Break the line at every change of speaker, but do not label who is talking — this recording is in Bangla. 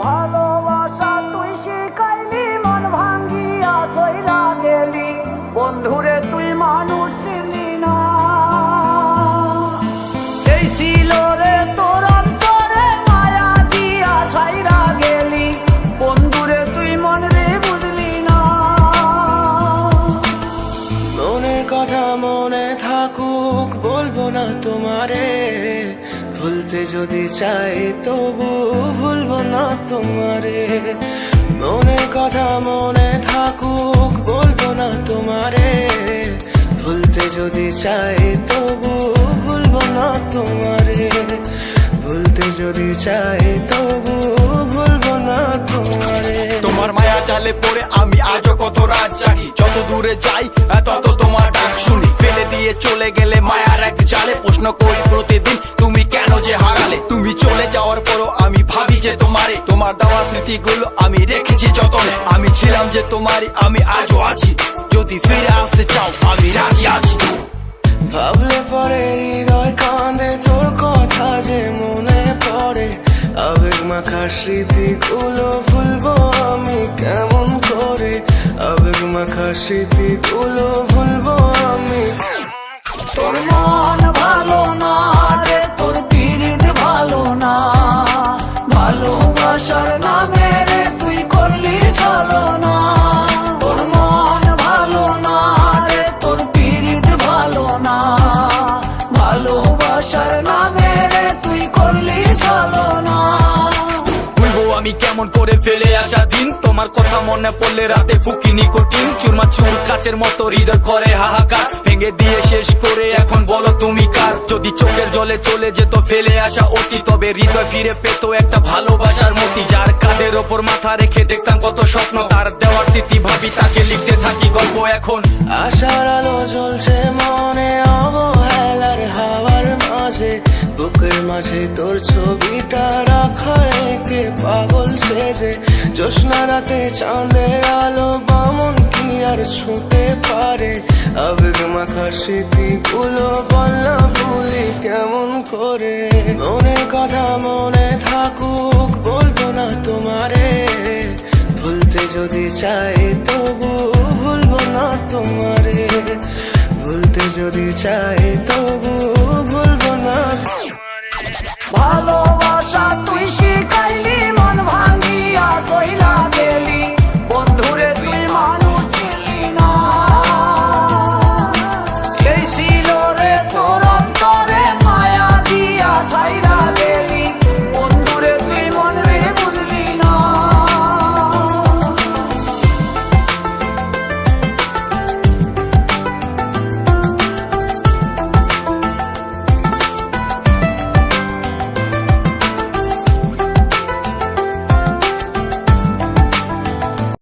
ভালোবাসা তুই শিখাইলি, মন ভাঙ্গিয়া চইলা গেলি, বন্ধুরে তুই মানুষ চিনলি না। এই ছিল রে তোর অন্তরে মায়া দিয়া ছাইরা গেলি, বন্ধুরে তুই মন রে বুঝলি না।
মনের কথা মনে থাকুক বলবো না তোমারে, ভুলতে যদি চাই তবু ভুলবো না তোমারে। মনের কথা মনে থাকুক বলবো না তোমারে, ভুলতে যদি চাই তবু ভুলবো না তোমারে। ভুলতে যদি চাই তবু ভুলবো না তোমারে।
তোমার মায়া জালে পড়ে আমি আজও কত রাত জাগি, যত দূরে যাই তত তোমার ডাক শুনি। ফেলে দিয়ে চলে গেলে মায়ার এক জালে, প্রশ্ন করি প্রতিদিন তুমি কেন যে হারালে। তুমি চলে যাওয়ার পরও আমি ভাবি যে তোমারে, তোমার দেওয়া স্মৃতিগুলো আমি রেখেছি যতনে। আমি ছিলাম যে তোমারই, আমি আজও আছি, যদি ফিরে আসতে চাও আমি রাজি আছি।
ভাবলে পরে হৃদয় কাঁদে, তোর কথা যে মনে পড়ে। আবেগ মাখা স্মৃতিগুলো ভুলবো আমি কেমন করে, আবেগ মাখা স্মৃতিগুলো ভুলবো আমি।
তোর মন ভালো না রে, তোর পিরিত ভালো না, ভালোবাসার নামে রে তুই করলি ছলনা। তোর মন ভালো না রে, তোর পিরিত ভালো না, ভালোবাসার নামে রে তুই করলি ছলনা।
ভুলবো আমি কেমন করে ফেলে আসা দিন, তোমার কথা মনে পড়লে রাতে ফুকি নিকোটিন। চুরমা চুর কাচের মতো হৃদয় করে হাহাকার, ভেঙে দিয়ে শেষ করে এখন বলো তুমি কার। যদি চোখের জলে চলে যেত ফেলে আসা অতি, তবে হৃদয় ফিরে পেত একটা ভালোবাসার মতি। যার কাঁধের ওপর মাথা রেখে দেখতাম কত স্বপ্ন, তার দেওয়ার স্মৃতি ভাবি তাকে লিখতে থাকি গল্প এখন।
আশার আলো জ্বলছে মনে অবহেলার হাওয়ার মাঝে, বুকের মাঝে তোর ছবিটা রাখা একে পাগল সেজে। জ্যোৎস্না রাতে চাঁদের আলো বামন কি আর ছুঁতে পারে, আবেগ মাখা স্মৃতিগুলো বলনা ভুলি কেমন করে। মনের কথা মনে থাকুক বলবো না তোমারে, ভুলতে যদি চাই তবু ভুলবো না তোমারে। ভুলতে যদি চাই তবু ভুলবো না তোমারে।
ভালো